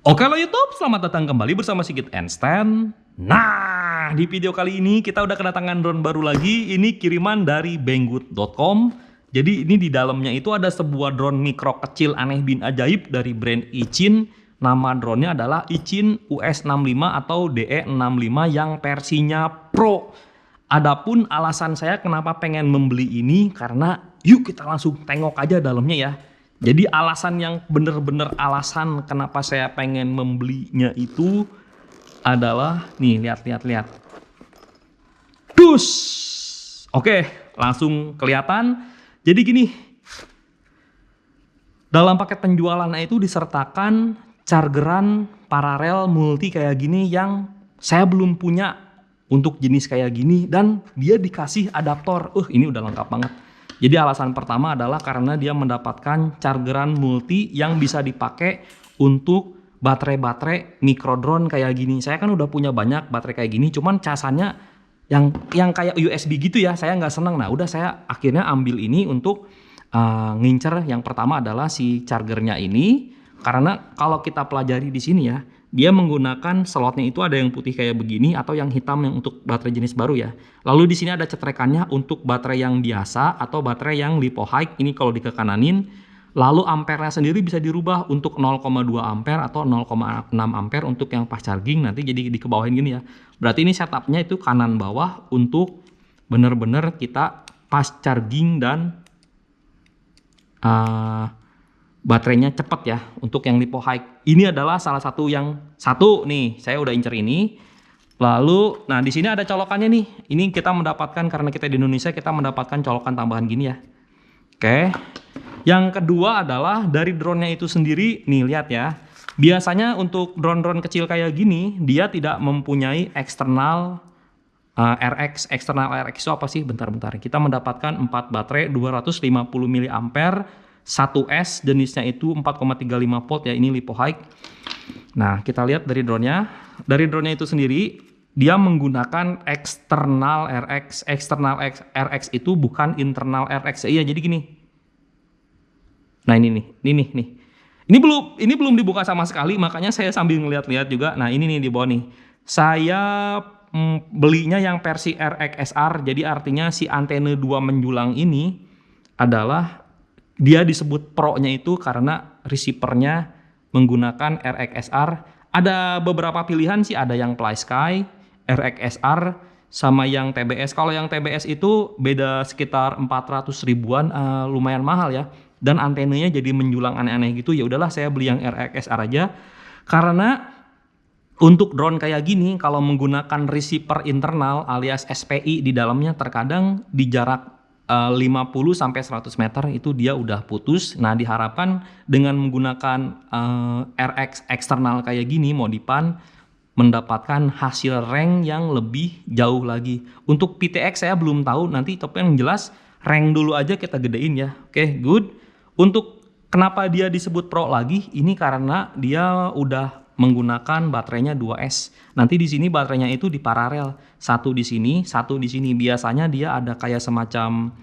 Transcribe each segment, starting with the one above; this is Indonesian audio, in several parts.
Oke lo YouTube, selamat datang kembali bersama Sigit Einstein. Nah, di video kali ini kita udah kedatangan drone baru lagi. Ini kiriman dari banggood.com. Jadi ini di dalamnya itu ada sebuah drone mikro kecil aneh bin ajaib dari brand Ichin. Nama drone-nya adalah Ichin US65 atau DE65 yang versinya Pro. Adapun alasan saya kenapa pengen membeli ini karena yuk kita langsung tengok aja dalamnya ya. Jadi alasan yang bener-bener alasan kenapa saya pengen membelinya itu adalah nih lihat. Dus. Oke, langsung kelihatan. Jadi gini. Dalam paket penjualannya itu disertakan chargeran paralel multi kayak gini yang saya belum punya untuk jenis kayak gini dan dia dikasih adaptor. Ini udah lengkap banget. Jadi alasan pertama adalah karena dia mendapatkan chargeran multi yang bisa dipakai untuk baterai-baterai micro drone kayak gini. Saya kan udah punya banyak baterai kayak gini, cuman casannya yang kayak USB gitu ya, saya nggak seneng. Nah udah saya akhirnya ambil ini untuk ngincer. Yang pertama adalah si chargernya ini, karena kalau kita pelajari di sini ya, dia menggunakan slotnya itu ada yang putih kayak begini atau yang hitam yang untuk baterai jenis baru ya. Lalu di sini ada cetrekannya untuk baterai yang biasa atau baterai yang lipo high. Ini kalau dikekananin. Lalu ampernya sendiri bisa dirubah untuk 0,2 ampere atau 0,6 ampere untuk yang pas charging. Nanti jadi dikebawahin gini ya. Berarti ini setupnya itu kanan bawah untuk bener-bener kita pas charging dan baterainya cepet ya untuk yang lipo high. Ini adalah salah satu nih, saya udah incer ini. Lalu, nah di sini ada colokannya nih. Ini kita mendapatkan karena kita di Indonesia kita mendapatkan colokan tambahan gini ya. Oke. Yang kedua adalah dari drone-nya itu sendiri, nih lihat ya. Biasanya untuk drone-drone kecil kayak gini, dia tidak mempunyai eksternal RX. Eksternal RX itu apa sih? Bentar. Kita mendapatkan 4 baterai 250 mAh. 1S jenisnya itu 4,35 volt ya, ini lipo high. Nah kita lihat dari drone-nya. Dari drone-nya itu sendiri dia menggunakan eksternal RX. Eksternal RX itu bukan internal RX. Iya jadi gini. Nah ini nih. Ini belum dibuka sama sekali, makanya saya sambil ngeliat-lihat juga. Nah ini nih di bawah nih. Saya belinya yang versi RXSR. Jadi artinya si antena 2 menjulang ini adalah dia disebut Pro-nya itu karena receiver-nya menggunakan RXSR. Ada beberapa pilihan sih, ada yang FlySky, RXSR, sama yang TBS. Kalau yang TBS itu beda sekitar 400 ribuan, lumayan mahal ya. Dan antenanya jadi menjulang aneh-aneh gitu. Ya udahlah saya beli yang RXSR aja. Karena untuk drone kayak gini, kalau menggunakan receiver internal alias SPI di dalamnya, terkadang di jarak 50-100 meter itu dia udah putus. Nah diharapkan dengan menggunakan RX eksternal kayak gini modifan mendapatkan hasil rank yang lebih jauh lagi. Untuk PTX saya belum tahu nanti, tapi yang jelas rank dulu aja kita gedein ya. Oke, good. Untuk kenapa dia disebut Pro lagi, ini karena dia udah menggunakan baterainya 2S. Nanti di sini baterainya itu di paralel, satu di sini, satu di sini. Biasanya dia ada kayak semacam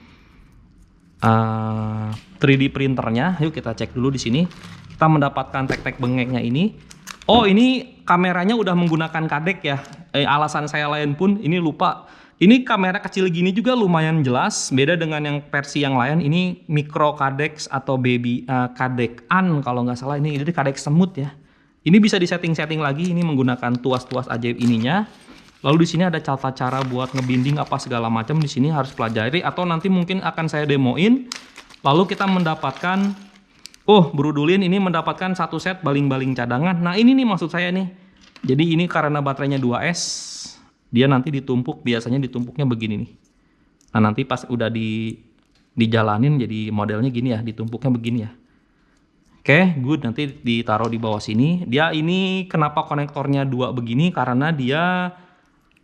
3D printernya. Yuk kita cek dulu di sini. Kita mendapatkan tek-tek bengeknya ini. Oh ini kameranya udah menggunakan kadek ya. Alasan saya lain pun ini lupa. Ini kamera kecil gini juga lumayan jelas. Beda dengan yang versi yang lain. Ini micro kadek atau baby kadekan kalau nggak salah. Ini kadek semut ya. Ini bisa disetting-setting lagi, ini menggunakan tuas-tuas ajaib ininya. Lalu di sini ada tata cara buat ngebinding apa segala macam. Di sini harus pelajari atau nanti mungkin akan saya demoin. Lalu kita mendapatkan, Brudulin ini mendapatkan satu set baling-baling cadangan. Nah ini nih maksud saya nih. Jadi ini karena baterainya 2S, dia nanti ditumpuk, biasanya ditumpuknya begini nih. Nah nanti pas udah dijalanin jadi modelnya gini ya, ditumpuknya begini ya. Oke, good. Nanti ditaruh di bawah sini. Dia ini kenapa konektornya 2 begini? Karena dia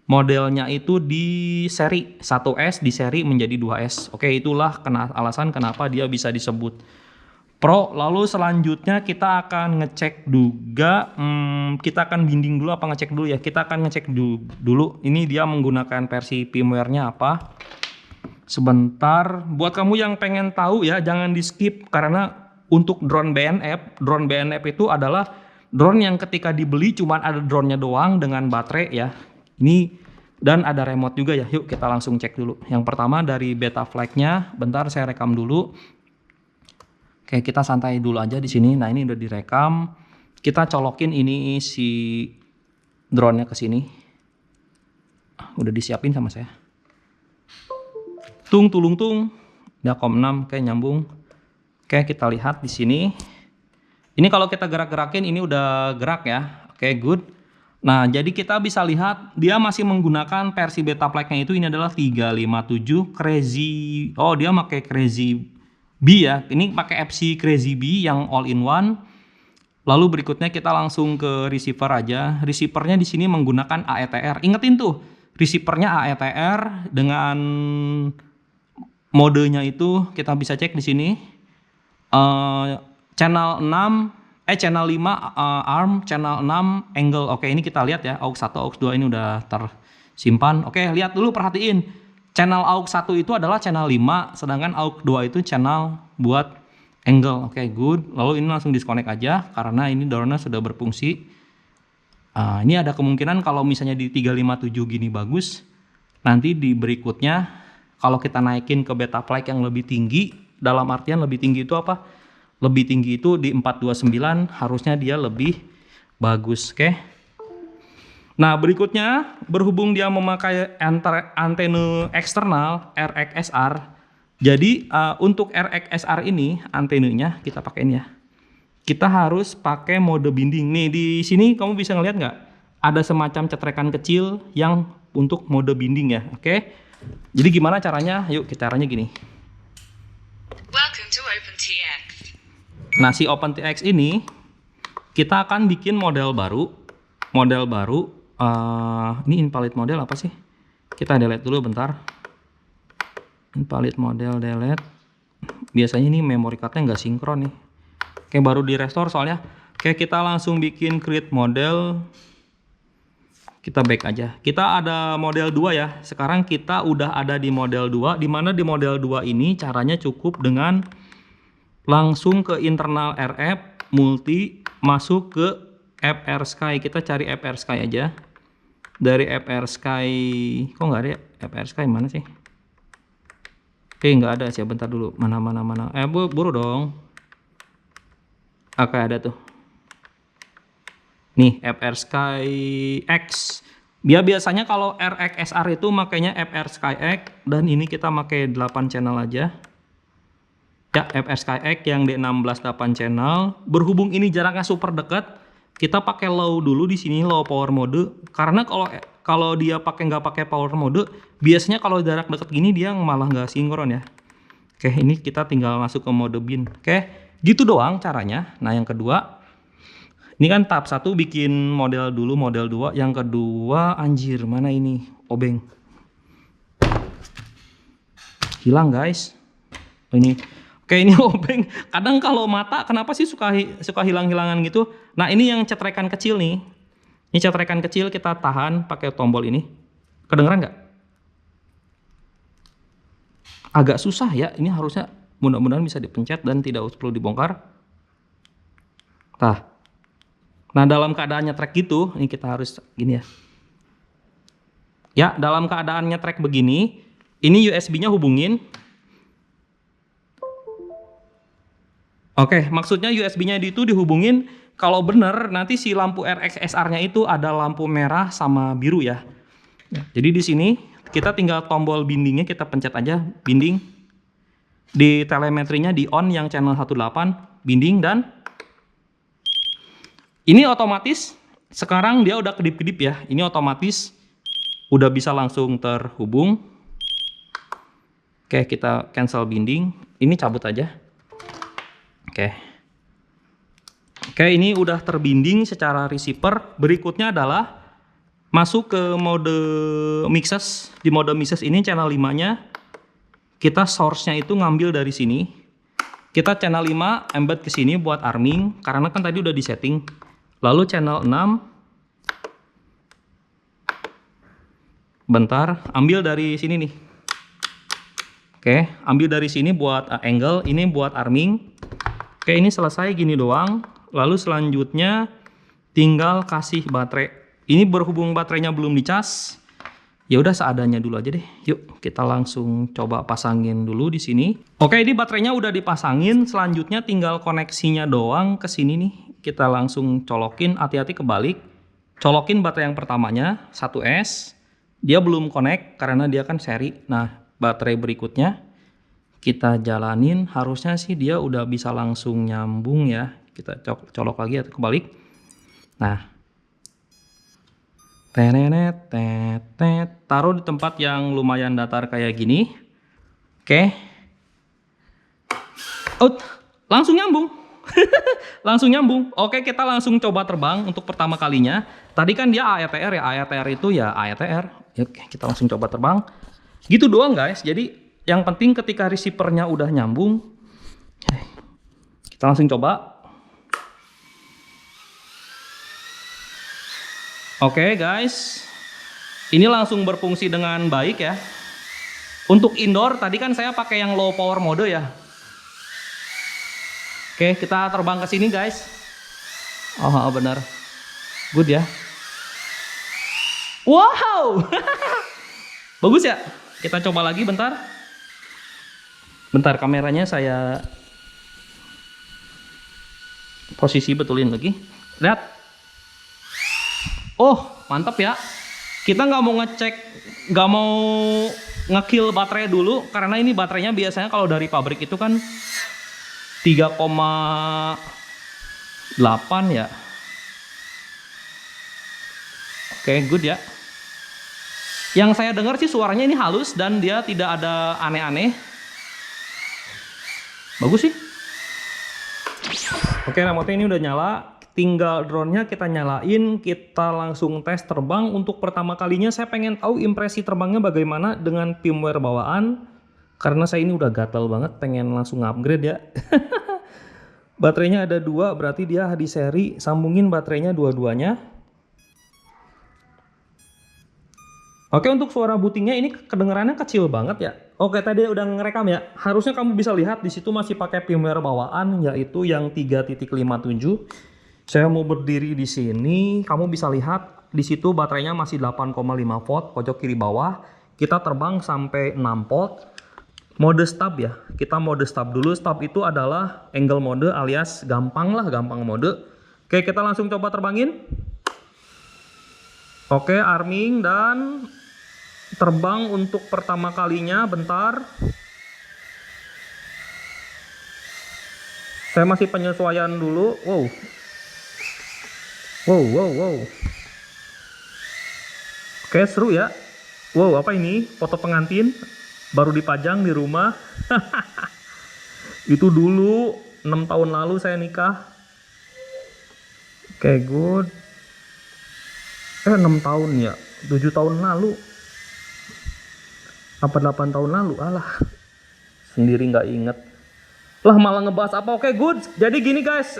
modelnya itu di seri 1S di seri menjadi 2S. Oke, itulah alasan kenapa dia bisa disebut Pro. Lalu selanjutnya kita akan ngecek juga. Kita akan binding dulu apa ngecek dulu ya? Kita akan ngecek dulu. Ini dia menggunakan versi firmware-nya apa? Sebentar. Buat kamu yang pengen tahu ya, jangan di skip karena untuk drone BNF itu adalah drone yang ketika dibeli cuman ada drone-nya doang dengan baterai ya. Ini dan ada remote juga ya. Yuk kita langsung cek dulu. Yang pertama dari Betaflight-nya. Bentar saya rekam dulu. Oke, kita santai dulu aja di sini. Nah, ini udah direkam. Kita colokin ini si drone-nya ke sini. Udah disiapin sama saya. Tung tulung tung. Udah kom 6 kayak nyambung. Oke, kita lihat di sini. Ini kalau kita gerak-gerakin ini udah gerak ya. Oke, good. Nah, jadi kita bisa lihat dia masih menggunakan versi Betaflight-nya itu ini adalah 357 Crazy. Oh, dia pakai Crazy B ya. Ini pakai FC Crazy B yang all in one. Lalu berikutnya kita langsung ke receiver aja. Receivernya di sini menggunakan AETR. Ingetin tuh, receivernya AETR dengan modenya itu kita bisa cek di sini. Channel 5 ARM, channel 6 angle. Oke, ini kita lihat ya, AUX 1, AUX 2 ini udah tersimpan. Oke, lihat dulu, perhatiin. Channel AUX 1 itu adalah channel 5, sedangkan AUX 2 itu channel buat angle. Oke, good. Lalu ini langsung disconnect aja karena ini drone-nya sudah berfungsi. Ini ada kemungkinan kalau misalnya di 357 gini bagus, nanti di berikutnya kalau kita naikin ke Betaflight yang lebih tinggi, dalam artian lebih tinggi itu apa? Lebih tinggi itu di 429 harusnya dia lebih bagus. Oke. Nah, berikutnya berhubung dia memakai antena eksternal RXSR. Jadi untuk RXSR ini antenanya kita pakein ya. Kita harus pakai mode binding. Nih di sini kamu bisa ngeliat nggak? Ada semacam cetrekan kecil yang untuk mode binding ya. Oke. Jadi gimana caranya? Yuk kita caranya gini. Welcome to OpenTX. Nah, si OpenTX ini kita akan bikin model baru. Ini invalid model apa sih? Kita delete dulu bentar. Invalid model delete. Biasanya ini memory cardnya nggak sinkron nih. Oke, baru di restore soalnya. Oke, kita langsung bikin create model. Kita back aja. Kita ada model 2 ya. Sekarang kita udah ada di model 2. Dimana di model 2 ini caranya cukup dengan langsung ke internal RF multi, masuk ke FR Sky. Kita cari FR Sky aja. Dari FR Sky, kok nggak ada ya? FR Sky mana sih? Oke, nggak ada sih. Bentar dulu. Mana. Buru dong. Oke, ada tuh. Nih, FR Sky X. Biasanya kalau RXSR itu makanya FR Sky X. Dan ini kita pakai 8 channel aja. Ya, FR Sky X yang D16 8 channel. Berhubung ini jaraknya super dekat, kita pakai low dulu di sini, low power mode. Karena kalau dia nggak pakai power mode, biasanya kalau jarak dekat gini dia malah nggak sinkron ya. Oke, ini kita tinggal masuk ke mode bin. Oke, gitu doang caranya. Nah, yang kedua, ini kan tahap 1 bikin model dulu, model 2. Yang kedua, anjir, mana ini? Obeng. Hilang, guys. Ini. Oke, ini obeng. Kadang kalau mata, kenapa sih suka hilang-hilangan gitu? Nah, ini yang cetrekan kecil nih. Ini cetrekan kecil kita tahan pakai tombol ini. Kedengeran nggak? Agak susah ya. Ini harusnya mudah-mudahan bisa dipencet dan tidak perlu dibongkar. Nah, dalam keadaan nyetrek gitu, ini kita harus gini ya. Ya, dalam keadaan nyetrek begini, ini USB-nya hubungin. Oke, maksudnya USB-nya itu dihubungin. Kalau bener nanti si lampu RXSR-nya itu ada lampu merah sama biru ya. Jadi di sini kita tinggal tombol bindingnya kita pencet aja, binding. Di telemetrinya di on yang channel 18, binding, dan ini otomatis sekarang dia udah kedip-kedip ya. Ini otomatis udah bisa langsung terhubung. Oke, kita cancel binding. Ini cabut aja. Oke, ini udah terbinding secara receiver. Berikutnya adalah masuk ke mode mixes. Di mode mixes ini channel 5-nya kita source-nya itu ngambil dari sini. Kita channel 5 embed ke sini buat arming karena kan tadi udah disetting. Lalu channel 6 bentar, ambil dari sini nih. Oke, ambil dari sini buat angle, ini buat arming. Oke, ini selesai gini doang. Lalu selanjutnya tinggal kasih baterai. Ini berhubung baterainya belum dicas, ya udah seadanya dulu aja deh. Yuk kita langsung coba pasangin dulu di sini. Oke, ini baterainya udah dipasangin. Selanjutnya tinggal koneksinya doang ke sini nih. Kita langsung colokin. Hati-hati kebalik. Colokin baterai yang pertamanya 1S. Dia belum connect karena dia kan seri. Nah, baterai berikutnya kita jalanin. Harusnya sih dia udah bisa langsung nyambung ya. Kita colok lagi atau kebalik. Nah, tenenet, tetet, taruh di tempat yang lumayan datar kayak gini. Oke. Out, langsung nyambung. Langsung nyambung. Oke, kita langsung coba terbang untuk pertama kalinya. Tadi kan dia AETR ya, AETR itu ya AETR. Oke, kita langsung coba terbang. Gitu doang guys. Jadi yang penting ketika receivernya udah nyambung, kita langsung coba. Oke guys, ini langsung berfungsi dengan baik ya. Untuk indoor tadi kan saya pakai yang low power mode ya. Oke, kita terbang ke sini guys. Oh benar, good ya. Wow, bagus ya. Kita coba lagi bentar. Bentar, kameranya saya posisi betulin lagi. Lihat. Oh, mantap ya. Kita nggak mau ngecek, nggak mau ngekill baterai dulu, karena ini baterainya biasanya kalau dari pabrik itu kan 3,8 ya. Oke, good ya. Yang saya dengar sih suaranya ini halus dan dia tidak ada aneh-aneh. Bagus sih. Oke, remote ini udah nyala. Tinggal drone-nya kita nyalain, kita langsung tes terbang. Untuk pertama kalinya saya pengen tahu impresi terbangnya bagaimana dengan firmware bawaan. Karena saya ini udah gatel banget, pengen langsung upgrade ya. Baterainya ada 2, berarti dia di seri. Sambungin baterainya dua-duanya. Oke, untuk suara bootingnya ini kedengarannya kecil banget ya. Oke, tadi udah ngerekam ya. Harusnya kamu bisa lihat di situ masih pakai firmware bawaan, yaitu yang 3.57. Saya mau berdiri di sini, kamu bisa lihat di situ baterainya masih 8,5 volt pojok kiri bawah. Kita terbang sampai 6 volt. Mode stop ya. Kita mode stop dulu. Stop itu adalah angle mode alias gampang mode. Oke, kita langsung coba terbangin. Oke, arming dan terbang untuk pertama kalinya. Bentar. Saya masih penyesuaian dulu. Wow. Oke, seru ya. Wow, apa ini? Foto pengantin baru dipajang di rumah. Itu dulu 6 tahun lalu saya nikah. Oke, good. 6 tahun ya. 7 tahun lalu. Apa 8 tahun lalu? Alah. Sendiri nggak inget. Lah malah ngebahas apa. Oke, good. Jadi gini guys,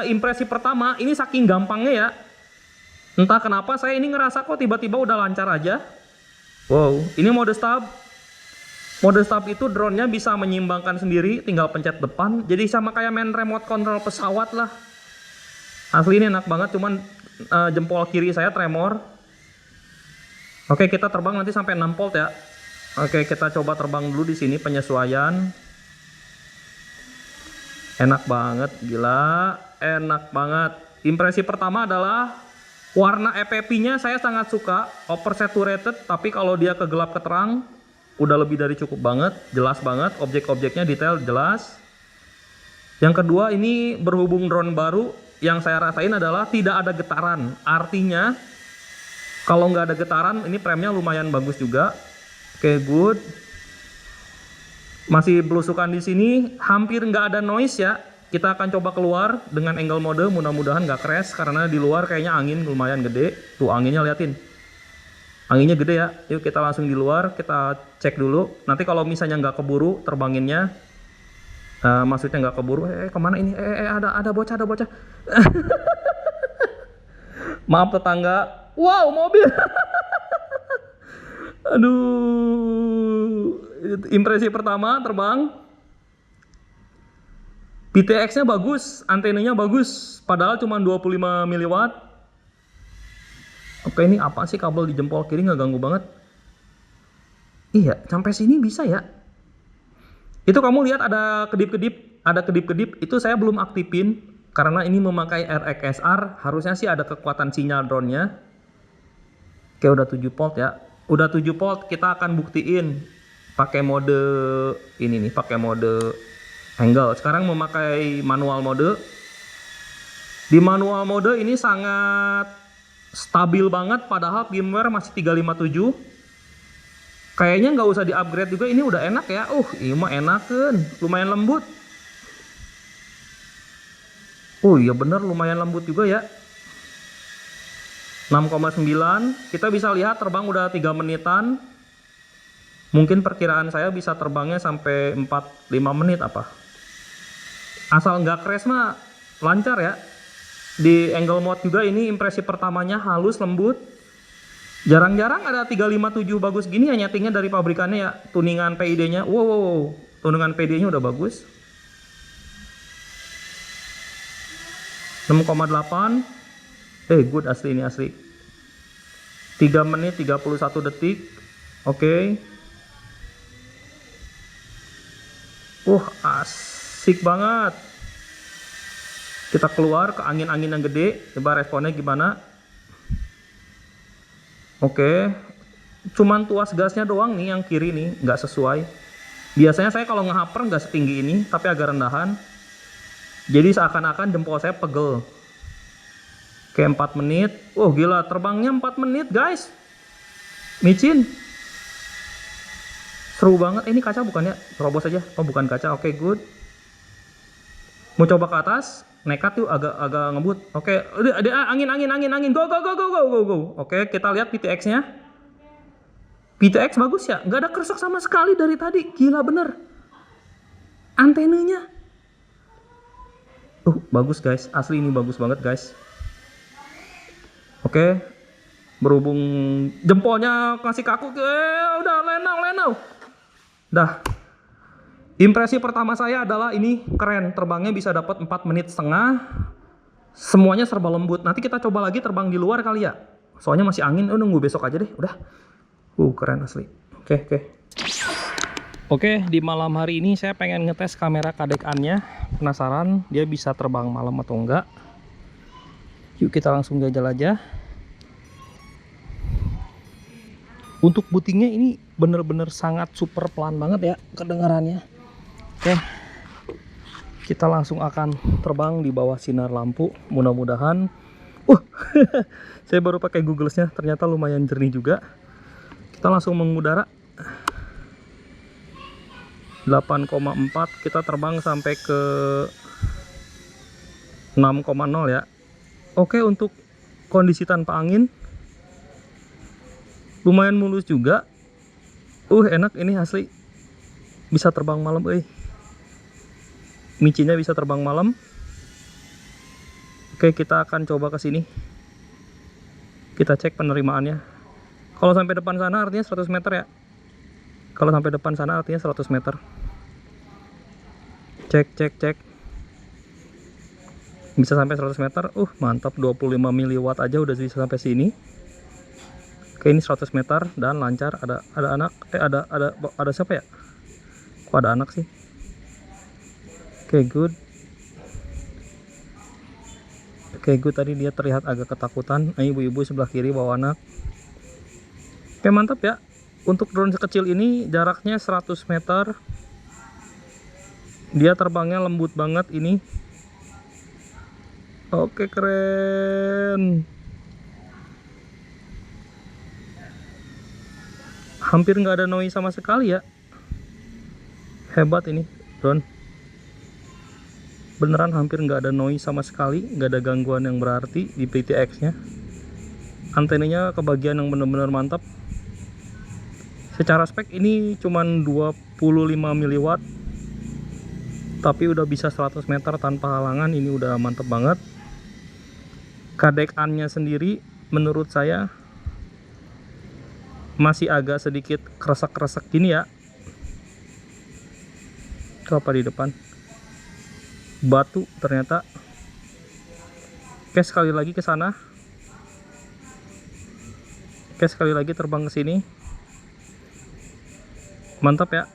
impresi pertama ini saking gampangnya ya. Entah kenapa saya ini ngerasa kok tiba-tiba udah lancar aja. Wow, ini mode stop. Mode stop itu drone-nya bisa menyimbangkan sendiri, tinggal pencet depan. Jadi sama kayak main remote control pesawat lah. Asli ini enak banget, cuman jempol kiri saya tremor. Oke, kita terbang nanti sampai 6 volt ya. Oke, kita coba terbang dulu di sini penyesuaian. Enak banget, gila, enak banget. Impresi pertama adalah warna FFP-nya saya sangat suka, oversaturated, tapi kalau dia ke gelap ke terang udah lebih dari cukup banget, jelas banget, objek-objeknya detail jelas. Yang kedua, ini berhubung drone baru, yang saya rasain adalah tidak ada getaran. Artinya kalau nggak ada getaran, ini premnya lumayan bagus juga. Oke, good. Masih belusukan di sini, hampir nggak ada noise ya. Kita akan coba keluar dengan angle mode, mudah-mudahan nggak crash karena di luar kayaknya angin lumayan gede. Tuh anginnya liatin, anginnya gede ya. Yuk kita langsung di luar, kita cek dulu. Nanti kalau misalnya nggak keburu terbanginnya, maksudnya nggak keburu, kemana ini? Ada bocah, ada bocah. Maaf tetangga. Wow, mobil. Aduh, impresi pertama terbang. PTX-nya bagus, antenanya bagus, padahal cuma 25 mW. Oke, ini apa sih kabel di jempol kiri nggak ganggu banget? Iya, sampai sini bisa ya. Itu kamu lihat ada kedip-kedip, itu saya belum aktifin karena ini memakai RXR, harusnya sih ada kekuatan sinyal drone-nya. Oke, udah 7 volt ya. Udah 7 volt, kita akan buktiin pakai mode ini nih, pakai mode angle. Sekarang memakai manual mode. Di manual mode ini sangat stabil banget, padahal firmware masih 357. Kayaknya nggak usah di upgrade juga, ini udah enak ya. Ini mah enakan, lumayan lembut. Oh iya bener, lumayan lembut juga ya. 6,9, kita bisa lihat terbang udah 3 menitan. Mungkin perkiraan saya bisa terbangnya sampai 4-5 menit apa. Asal nggak crash mah lancar ya. Di angle mode juga ini impresi pertamanya halus, lembut. Jarang-jarang ada 357 bagus gini ya, nyetingnya dari pabrikannya ya. Tuningan PID-nya, wow, tuningan PID-nya udah bagus. 6,8. Good asli ini, asli. 3 menit 31 detik. Oke. Asik banget. Kita keluar ke angin-angin yang gede, coba responnya gimana. Oke. Cuman tuas gasnya doang nih yang kiri nih nggak sesuai. Biasanya saya kalau ngehover nggak setinggi ini, tapi agak rendahan. Jadi seakan-akan jempol saya pegel. Oke, 4 menit. Gila, terbangnya 4 menit guys. Micin. Seru banget. Ini kaca bukannya? Terobos aja. Bukan kaca. Oke, good. Mau coba ke atas. Nekat tuh, agak ngebut. Oke, ada angin. Go. Oke, kita lihat PTX-nya. PTX bagus ya. Nggak ada kerusak sama sekali dari tadi. Gila bener. Antenanya. Bagus guys. Asli ini bagus banget guys. Oke, berhubung jempolnya kasih kaku, udah lenau. Dah. Impresi pertama saya adalah ini keren, terbangnya bisa dapat 4 menit setengah. Semuanya serba lembut. Nanti kita coba lagi terbang di luar kali ya. Soalnya masih angin, nunggu besok aja deh, udah. Keren asli. Oke, di malam hari ini saya pengen ngetes kamera kadekannya. Penasaran dia bisa terbang malam atau enggak. Yuk kita langsung jajal aja. Untuk bootingnya ini bener-bener sangat super pelan banget ya kedengarannya. Oke, kita langsung akan terbang di bawah sinar lampu. Mudah-mudahan saya baru pakai Google-nya, ternyata lumayan jernih juga. Kita langsung mengudara 8,4, kita terbang sampai ke 6,0 ya. Oke, untuk kondisi tanpa angin lumayan mulus juga. Enak ini asli. Bisa terbang malam, Micinnya bisa terbang malam. Oke, kita akan coba ke sini. Kita cek penerimaannya. Kalau sampai depan sana artinya 100 meter ya. Kalau sampai depan sana artinya 100 meter. Cek. Bisa sampai 100 meter. Mantap, 25 miliwatt aja udah bisa sampai sini. Oke, ini 100 meter dan lancar. Ada anak. Ada siapa ya? Kok ada anak sih? Oke, good. Tadi dia terlihat agak ketakutan. Ibu-ibu sebelah kiri bawa anak. Oke, mantap ya. Untuk drone sekecil ini jaraknya 100 meter. Dia terbangnya lembut banget ini. Oke, keren. Hampir nggak ada noise sama sekali ya. Hebat ini drone. Beneran hampir nggak ada noise sama sekali, nggak ada gangguan yang berarti di PTX-nya. Antenanya kebagian yang bener-bener mantap. Secara spek ini cuman 25 miliwatt, tapi udah bisa 100 meter tanpa halangan. Ini udah mantep banget. Kadekannya sendiri menurut saya masih agak sedikit kresek-kresek gini ya. Itu apa di depan? Batu ternyata. Oke, sekali lagi ke sana. Oke, sekali lagi terbang ke sini. Mantap ya.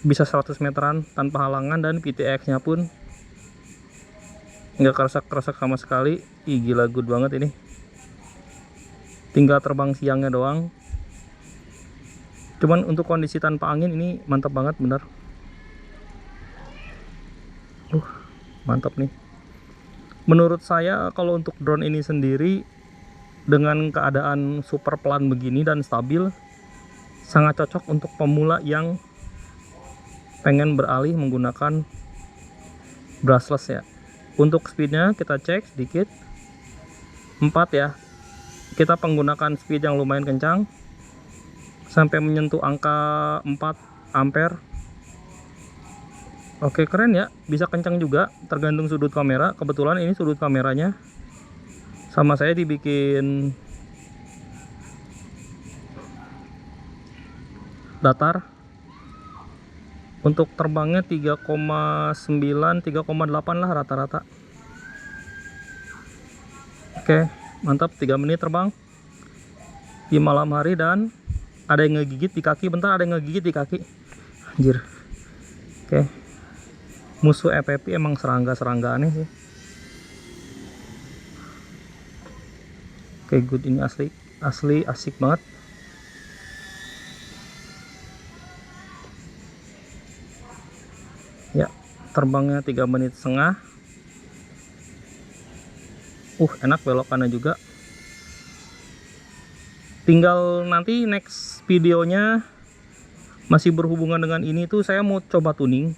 Bisa 100 meteran tanpa halangan dan PTX-nya pun nggak keresak-keresak sama sekali. Ih, gila, good banget ini. Tinggal terbang siangnya doang. Cuman untuk kondisi tanpa angin ini mantap banget bener. Mantap nih. Menurut saya kalau untuk drone ini sendiri dengan keadaan super pelan begini dan stabil, sangat cocok untuk pemula yang pengen beralih menggunakan brushless ya. Untuk speednya kita cek sedikit. 4 ya. Kita menggunakan speed yang lumayan kencang sampai menyentuh angka 4 ampere. Oke, keren ya. Bisa kencang juga tergantung sudut kamera. Kebetulan ini sudut kameranya sama saya dibikin datar. Untuk terbangnya 3,9 3,8 lah rata-rata. Oke, mantap. 3 menit terbang di malam hari dan ada yang ngegigit di kaki. Bentar, ada yang ngegigit di kaki. Anjir. Oke. Musuh EPP emang serangga-serangga aneh sih. Oke, good, ini asli asik banget. Ya, terbangnya 3 menit setengah. Enak belokannya juga. Tinggal nanti next videonya masih berhubungan dengan ini tuh, saya mau coba tuning.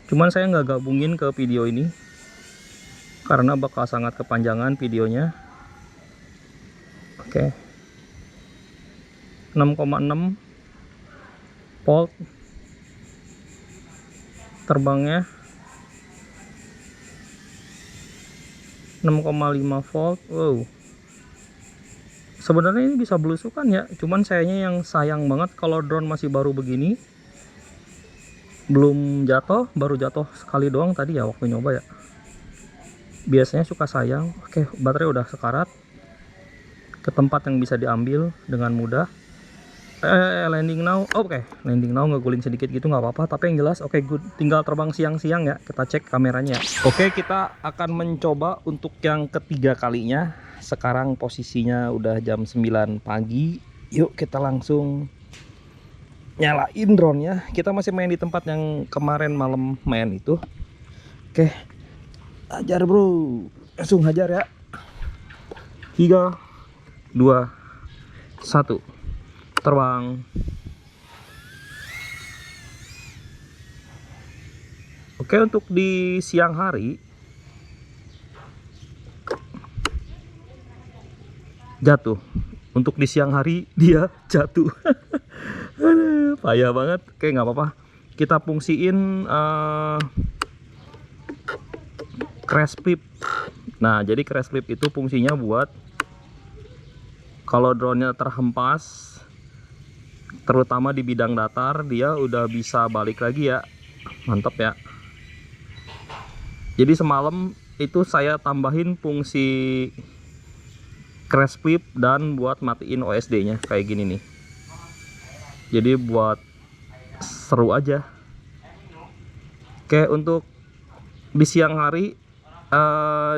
Cuman saya nggak gabungin ke video ini karena bakal sangat kepanjangan videonya. Oke. 6,6 volt terbangnya. 6,5 volt. Wow. Sebenarnya ini bisa belusukan ya, cuman sayangnya yang sayang banget kalau drone masih baru begini. Belum jatuh, baru jatuh sekali doang tadi ya waktu nyoba ya. Biasanya suka sayang. Oke, baterai udah sekarat. Ke tempat yang bisa diambil dengan mudah. Landing now. Oke, landing now, ngeguling sedikit gitu nggak apa-apa, tapi yang jelas oke, good. Tinggal terbang siang-siang ya. Kita cek kameranya. Oke, kita akan mencoba untuk yang ketiga kalinya. Sekarang posisinya udah jam 9 pagi. Yuk kita langsung nyalain drone nya. Kita masih main di tempat yang kemarin malam main itu. Oke, hajar bro, langsung hajar ya. 3, 2, 1, terbang. Oke, untuk di siang hari jatuh. Untuk di siang hari dia jatuh. Aduh, payah banget. Oke, nggak apa-apa. Kita fungsiin crash clip. Nah, jadi crash clip itu fungsinya buat kalau drone-nya terhempas, terutama di bidang datar, dia udah bisa balik lagi ya. Mantap ya. Jadi semalam itu saya tambahin fungsi crash clip dan buat matiin OSD-nya kayak gini nih. Jadi buat seru aja. Oke, untuk di siang hari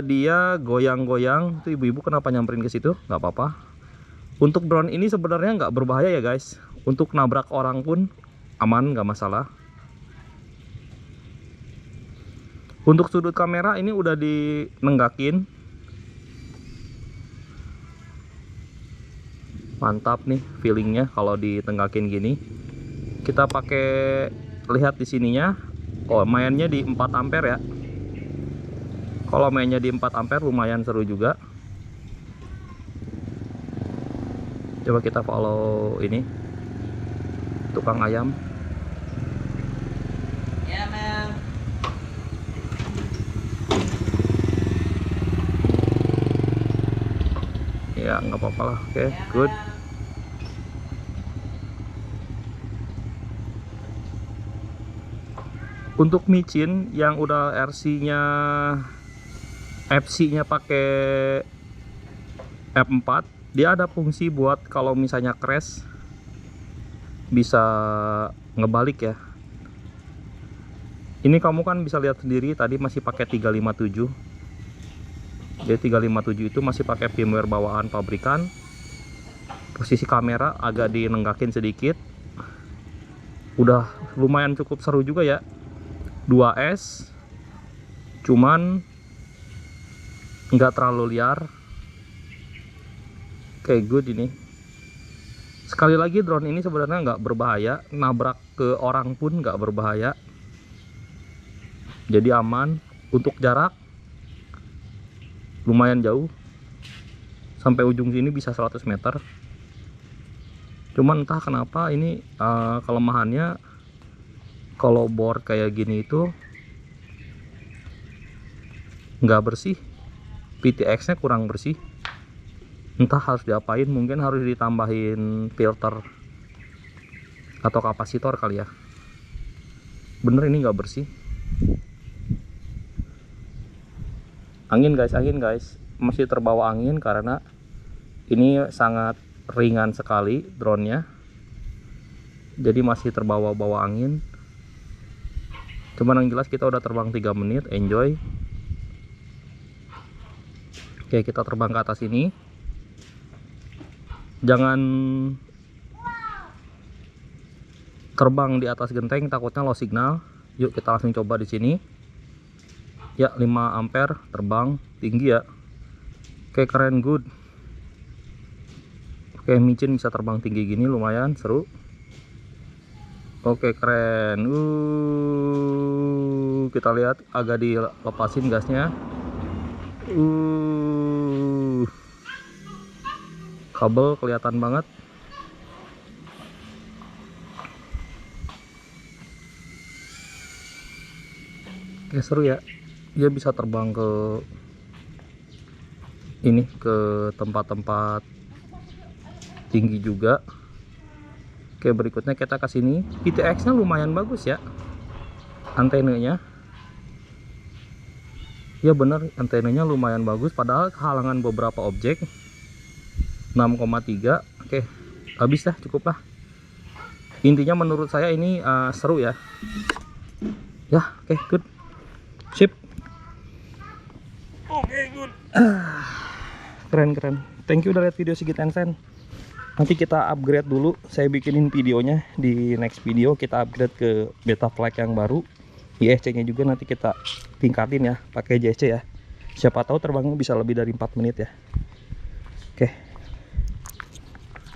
dia goyang-goyang. Tuh ibu-ibu kenapa nyamperin ke situ? Nggak apa-apa. Untuk drone ini sebenarnya nggak berbahaya ya guys. Untuk nabrak orang pun aman, nggak masalah. Untuk sudut kamera ini udah dinenggakin. Mantap nih feelingnya kalau ditenggakin gini. Kita pakai, lihat di sininya. Oh, mainnya di 4 ampere ya. Kalau mainnya di 4 ampere lumayan seru juga. Coba kita follow ini tukang ayam. Yeah, man. Ya nggak apa-apa lah. Oke, good. Untuk micin yang udah RC-nya FC-nya pakai F4, Dia ada fungsi buat kalau misalnya crash bisa ngebalik ya. Ini kamu kan bisa lihat sendiri tadi masih pakai 357. Jadi 357 itu masih pakai firmware bawaan pabrikan. Posisi kamera agak dinenggakin sedikit. Udah lumayan cukup seru juga ya. 2S. Cuman nggak terlalu liar. Oke, good ini. Sekali lagi drone ini sebenarnya nggak berbahaya, nabrak ke orang pun nggak berbahaya. Jadi aman. Untuk jarak lumayan jauh. Sampai ujung sini bisa 100 meter. Cuman entah kenapa ini kelemahannya kalau board kayak gini itu nggak bersih. PTX nya kurang bersih. Entah harus diapain, mungkin harus ditambahin filter atau kapasitor kali ya. Bener ini nggak bersih. Angin guys, masih terbawa angin karena ini sangat ringan sekali drone-nya. Jadi masih terbawa-bawa angin. Cuman yang jelas kita udah terbang 3 menit, enjoy. Oke, kita terbang ke atas ini. Jangan terbang di atas genteng, takutnya low signal. Yuk kita langsung coba di sini. Ya, 5 ampere terbang tinggi ya. Oke, keren, good. Oke, micin bisa terbang tinggi gini, lumayan seru. Oke, keren. Kita lihat agak dilepasin gasnya. Kabel kelihatan banget. Oke, seru ya. Dia bisa terbang ke ini, ke tempat-tempat tinggi juga. Oke, berikutnya kita ke sini. PTX nya lumayan bagus ya. Antenanya. Ya bener, antenanya lumayan bagus padahal kehalangan beberapa objek. 6,3. Oke, habis dah, cukup lah. Intinya menurut saya ini seru ya. Ya, oke, good. Sip. Oke, good. Keren. Thank you udah lihat video Sigit Ensen. Nanti kita upgrade dulu. Saya bikinin videonya di next video. Kita upgrade ke beta flight yang baru. ISC nya juga nanti kita tingkatin ya, pakai JSC ya. Siapa tahu terbangnya bisa lebih dari 4 menit ya. Oke.